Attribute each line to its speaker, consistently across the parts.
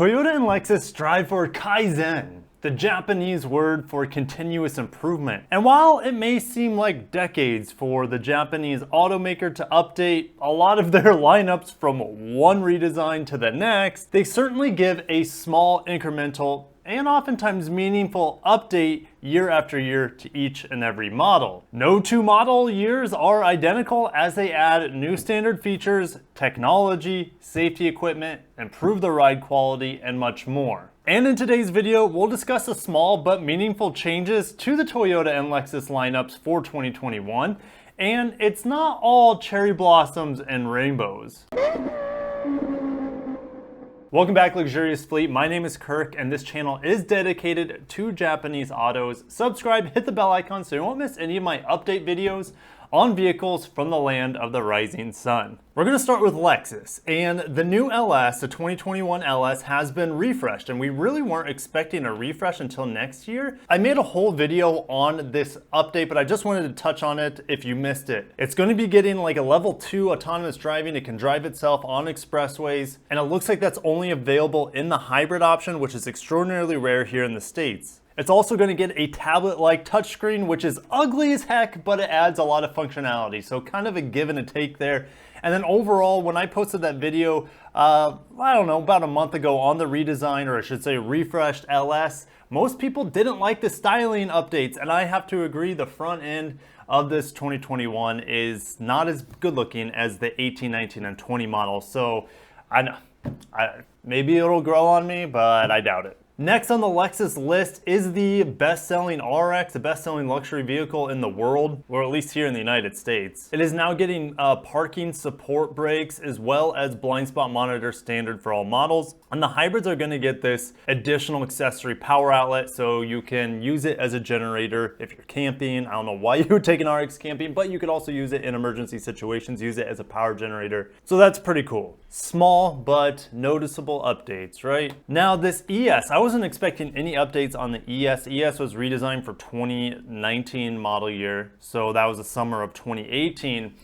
Speaker 1: Toyota and Lexus strive for kaizen, the Japanese word for continuous improvement. And while it may seem like decades for the Japanese automaker to update a lot of their lineups from one redesign to the next, they certainly give a small incremental and oftentimes meaningful update year after year to each and every model. No two model years are identical as they add new standard features, technology, safety equipment, improve the ride quality, and much more. And in today's video, we'll discuss the small but meaningful changes to the Toyota and Lexus lineups for 2021. And it's not all cherry blossoms and rainbows. Welcome back, Lexurious Fleet. My name is Kirk, and this channel is dedicated to Japanese autos. Subscribe, hit the bell icon so you won't miss any of my update videos on vehicles from the land of the rising sun. We're going to start with Lexus, and the new LS, the 2021 LS, has been refreshed, and we really weren't expecting a refresh until next year. I made a whole video on this update, but I just wanted to touch on it if you missed it. It's going to be getting like a level 2 autonomous driving. It can drive itself on expressways, and it looks like that's only available in the hybrid option, which is extraordinarily rare here in the States. It's also going to get a tablet-like touchscreen, which is ugly as heck, but it adds a lot of functionality. So kind of a give and a take there. And then overall, when I posted that video, I don't know, about a month ago on the redesign, or I should say refreshed LS, most people didn't like the styling updates. And I have to agree, the front end of this 2021 is not as good looking as the 18, 19, and 20 models. So I know, maybe it'll grow on me, but I doubt it. Next on the Lexus list is the best-selling RX, the best-selling luxury vehicle in the world, or at least here in the United States. It is now getting parking support brakes as well as blind spot monitor standard for all models. And the hybrids are going to get this additional accessory power outlet, so you can use it as a generator if you're camping. I don't know why you would take an RX camping, but you could also use it in emergency situations, use it as a power generator. So that's pretty cool. Small but noticeable updates, right? Now this ES, I wasn't expecting any updates on the ES. ES was redesigned for 2019 model year, so that was the summer of 2018.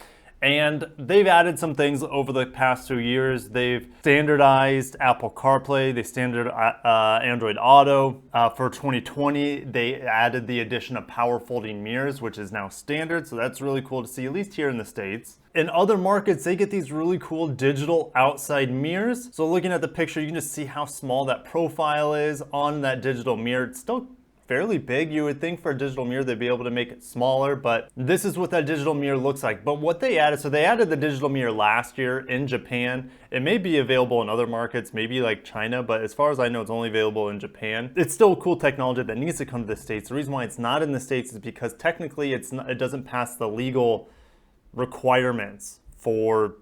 Speaker 1: And they've added some things over the past 2 years. They've standardized Apple CarPlay, they standardized Android Auto. For 2020, they added the addition of power folding mirrors, which is now standard. So that's really cool to see, at least here in the States. In other markets, they get these really cool digital outside mirrors. So looking at the picture, you can just see how small that profile is on that digital mirror. It's still fairly big. You would think for a digital mirror they'd be able to make it smaller, but this is what that digital mirror looks like. But what they added, so they added the digital mirror last year in Japan. It may be available in other markets, maybe like China, but as far as I know, it's only available in Japan. It's still cool technology that needs to come to the States. The reason why it's not in the States is because technically it doesn't pass the legal requirements for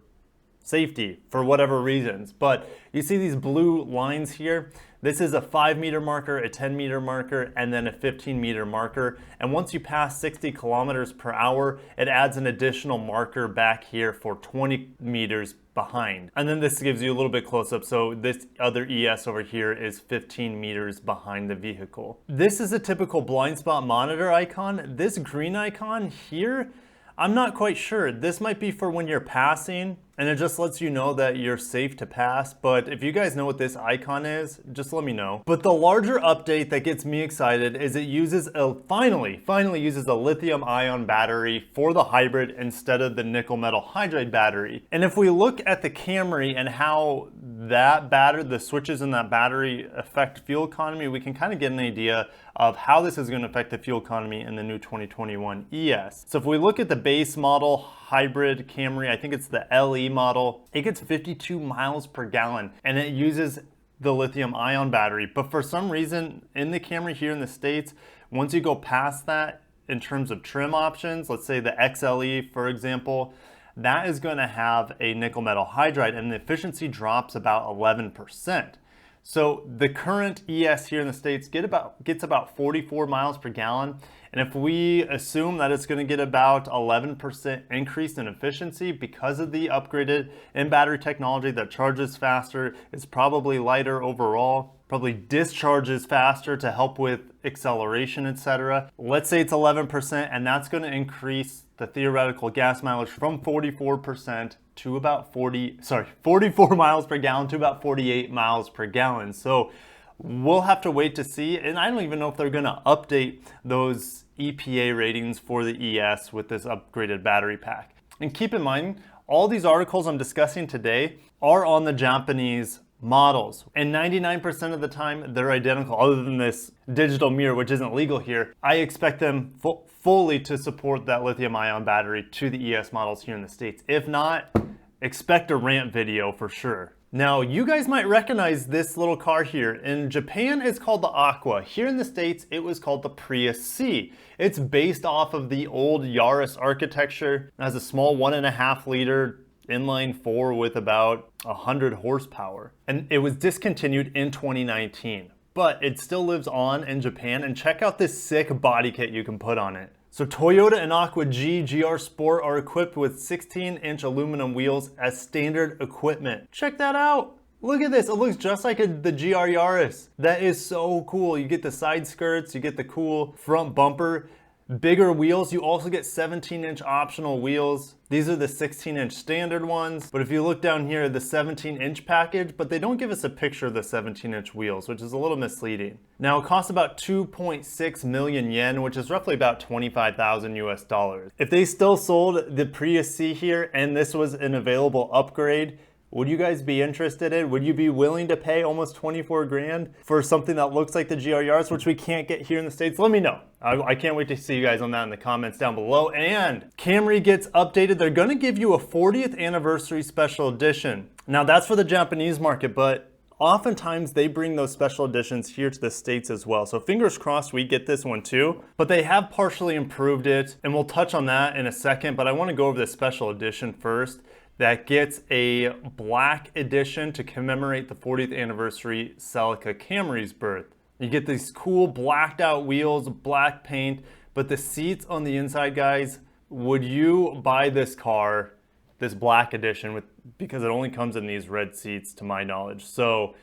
Speaker 1: safety for whatever reasons. But you see these blue lines here. This is a 5-meter marker, a 10-meter marker, and then a 15-meter marker. And once you pass 60 kilometers per hour, it adds an additional marker back here for 20 meters behind. And then this gives you a little bit close up. So this other ES over here is 15 meters behind the vehicle. This is a typical blind spot monitor icon. This green icon here, I'm not quite sure. This might be for when you're passing, and it just lets you know that you're safe to pass. But if you guys know what this icon is, just let me know. But the larger update that gets me excited is it uses finally uses a lithium ion battery for the hybrid instead of the nickel metal hydride battery. And if we look at the Camry and how that battery, the switches in that battery affect fuel economy, we can kind of get an idea of how this is going to affect the fuel economy in the new 2021 ES. So if we look at the base model hybrid Camry, I think it's the LE model, it gets 52 miles per gallon and it uses the lithium ion battery. But for some reason in the Camry here in the States, once you go past that in terms of trim options, let's say the XLE for example, that is going to have a nickel metal hydride and the efficiency drops about 11%. So the current ES here in the States gets about 44 miles per gallon. And if we assume that it's going to get about 11% increase in efficiency because of the upgraded in-battery technology that charges faster, is probably lighter overall, probably discharges faster to help with acceleration, etc. Let's say it's 11%, and that's going to increase the theoretical gas mileage from 44% to about 44 miles per gallon to about 48 miles per gallon. So we'll have to wait to see, and I don't even know if they're gonna update those EPA ratings for the ES with this upgraded battery pack. And keep in mind, all these articles I'm discussing today are on the Japanese models, and 99% of the time they're identical, other than this digital mirror, which isn't legal here. I expect them fully to support that lithium ion battery to the ES models here in the States. If not, expect a rant video for sure. Now, you guys might recognize this little car here. In Japan, it's called the Aqua. Here in the States, it was called the Prius C. It's based off of the old Yaris architecture. It has a small 1.5 liter inline 4 with about 100 horsepower. And it was discontinued in 2019, but it still lives on in Japan. And check out this sick body kit you can put on it. So Toyota and Aqua GR Sport are equipped with 16-inch aluminum wheels as standard equipment. Check that out. Look at this. It looks just like the GR Yaris. That is so cool. You get the side skirts, you get the cool front bumper, bigger wheels. You also get 17-inch optional wheels. These are the 16-inch standard ones. But if you look down here, the 17-inch package, but they don't give us a picture of the 17-inch wheels, which is a little misleading. Now it costs about 2.6 million yen, which is roughly about 25,000 US dollars. If they still sold the Prius C here and this was an available upgrade, would you guys be interested in? Would you be willing to pay almost 24 grand for something that looks like the GR Yaris, which we can't get here in the States? Let me know. I can't wait to see you guys on that in the comments down below. And Camry gets updated. They're gonna give you a 40th anniversary special edition. Now that's for the Japanese market, but oftentimes they bring those special editions here to the States as well. So fingers crossed we get this one too, but they have partially improved it, and we'll touch on that in a second, but I wanna go over the special edition first. That gets a black edition to commemorate the 40th anniversary Celica Camry's birth. You get these cool blacked out wheels, black paint, but the seats on the inside, guys, would you buy this car, this black edition, because it only comes in these red seats to my knowledge. So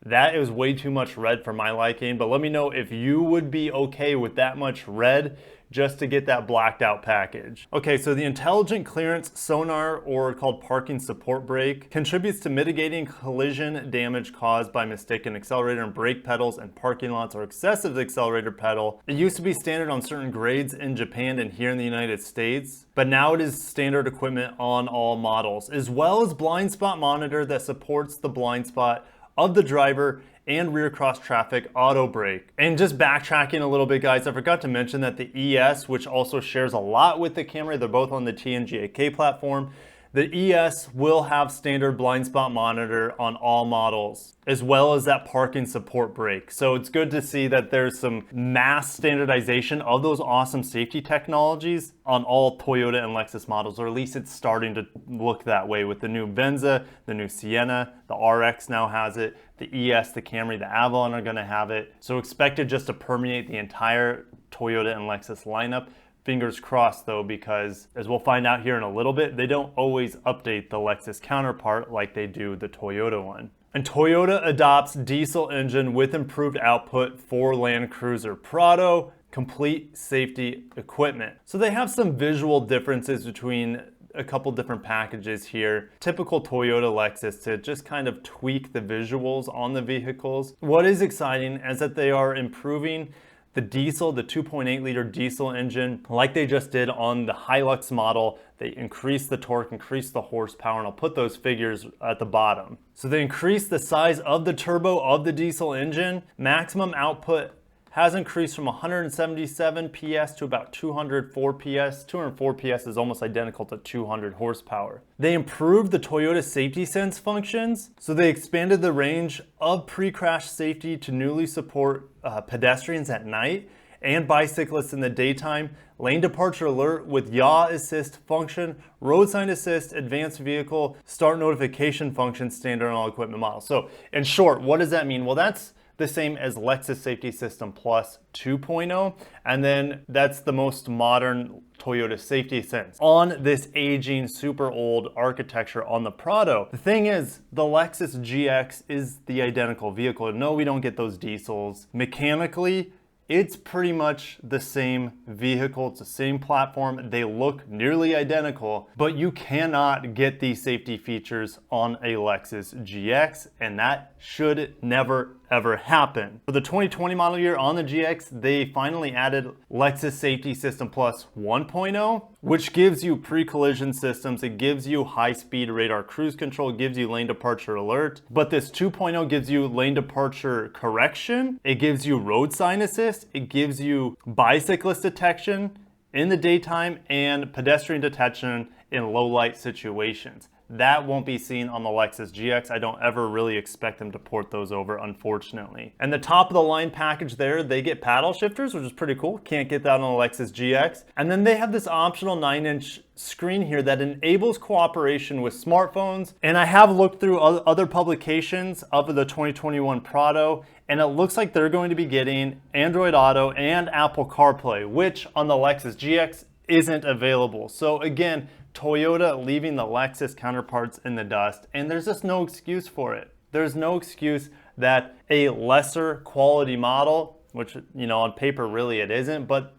Speaker 1: that is way too much red for my liking, but let me know if you would be okay with that much red just to get that blacked out package. Okay, so the intelligent clearance sonar, or called parking support brake, contributes to mitigating collision damage caused by mistaken accelerator and brake pedals in parking lots or excessive accelerator pedal. It used to be standard on certain grades in Japan and here in the United States, but now it is standard equipment on all models, as well as blind spot monitor that supports the blind spot of the driver and rear cross traffic auto brake. And just backtracking a little bit, guys, I forgot to mention that the ES, which also shares a lot with the Camry, they're both on the TNGA-K platform, the ES will have standard blind spot monitor on all models, as well as that parking support brake. So it's good to see that there's some mass standardization of those awesome safety technologies on all Toyota and Lexus models, or at least it's starting to look that way with the new Venza, the new Sienna, the RX now has it, the ES, the Camry, the Avalon are gonna have it. So expect it just to permeate the entire Toyota and Lexus lineup. Fingers crossed though, because as we'll find out here in a little bit, they don't always update the Lexus counterpart like they do the Toyota one. And Toyota adopts diesel engine with improved output for Land Cruiser Prado, complete safety equipment. So they have some visual differences between a couple different packages here. Typical Toyota Lexus to just kind of tweak the visuals on the vehicles. What is exciting is that they are improving the diesel, the 2.8 liter diesel engine, like they just did on the Hilux model. They increased the torque, increased the horsepower, and I'll put those figures at the bottom. So they increased the size of the turbo of the diesel engine. Maximum output has increased from 177 PS to about 204 PS. 204 PS is almost identical to 200 horsepower. They improved the Toyota Safety Sense functions. So they expanded the range of pre-crash safety to newly support pedestrians at night and bicyclists in the daytime, lane departure alert with yaw assist function, road sign assist, advanced vehicle start notification function, standard on all equipment models. So in short, what does that mean? Well, that's the same as Lexus Safety System Plus 2.0, and then that's the most modern Toyota Safety Sense on this aging, super old architecture on the Prado. The thing is, the Lexus GX is the identical vehicle. No, we don't get those diesels. Mechanically, it's pretty much the same vehicle. It's the same platform. They look nearly identical, but you cannot get these safety features on a Lexus GX, and that should never ever happen. For the 2020 model year on the GX, they finally added Lexus Safety System Plus 1.0, which gives you pre-collision systems. It gives you high-speed radar cruise control, gives you lane departure alert. But this 2.0 gives you lane departure correction. It gives you road sign assist. It gives you bicyclist detection in the daytime and pedestrian detection in low light situations. That won't be seen on the Lexus GX. I don't ever really expect them to port those over, unfortunately. And the top of the line package there, they get paddle shifters, which is pretty cool. Can't get that on the Lexus GX. And then they have this optional 9-inch screen here that enables cooperation with smartphones. And I have looked through other publications of the 2021 Prado, and it looks like they're going to be getting Android Auto and Apple CarPlay, which on the Lexus GX isn't available. So again, Toyota leaving the Lexus counterparts in the dust, and there's just no excuse for it. There's no excuse that a lesser quality model, which, you know, on paper really it isn't, but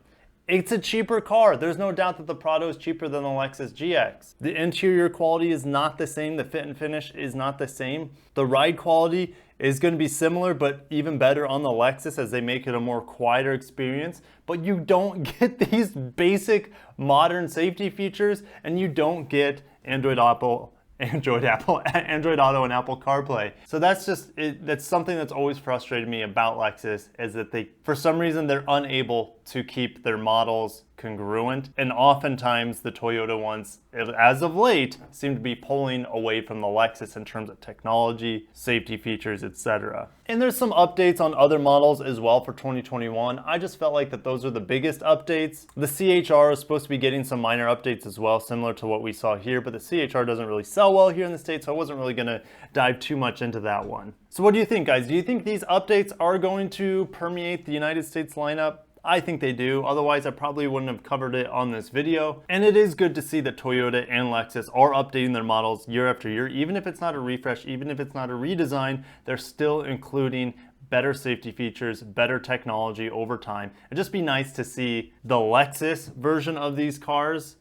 Speaker 1: it's a cheaper car. There's no doubt that the Prado is cheaper than the Lexus GX. The interior quality is not the same. The fit and finish is not the same. The ride quality is going to be similar, but even better on the Lexus as they make it a more quieter experience. But you don't get these basic modern safety features, and you don't get Android Auto and Apple CarPlay. So that's just it. That's something that's always frustrated me about Lexus, is that they, for some reason, they're unable to keep their models congruent, and oftentimes the Toyota ones, as of late, seem to be pulling away from the Lexus in terms of technology, safety features, etc. And there's some updates on other models as well for 2021. I just felt like that those are the biggest updates. The CHR is supposed to be getting some minor updates as well, similar to what we saw here, but the CHR doesn't really sell well here in the States, so I wasn't really gonna dive too much into that one. So what do you think, guys? Do you think these updates are going to permeate the United States lineup? I think they do, otherwise I probably wouldn't have covered it on this video. And it is good to see that Toyota and Lexus are updating their models year after year. Even if it's not a refresh, even if it's not a redesign, they're still including better safety features, better technology over time. It'd just be nice to see the Lexus version of these cars,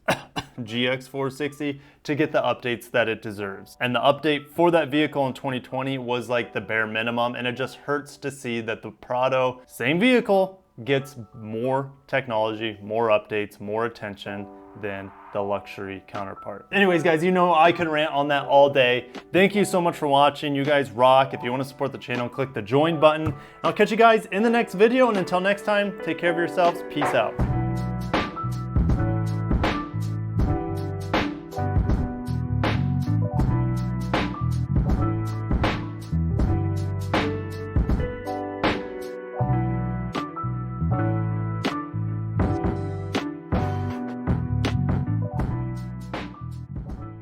Speaker 1: GX 460, to get the updates that it deserves. And the update for that vehicle in 2020 was like the bare minimum, and it just hurts to see that the Prado, same vehicle, gets more technology, more updates, more attention than the luxury counterpart. Anyways, guys, you know I can rant on that all day. Thank you so much for watching. You guys rock. If you want to support the channel, click the join button. I'll catch you guys in the next video, and until next time, take care of yourselves. Peace out.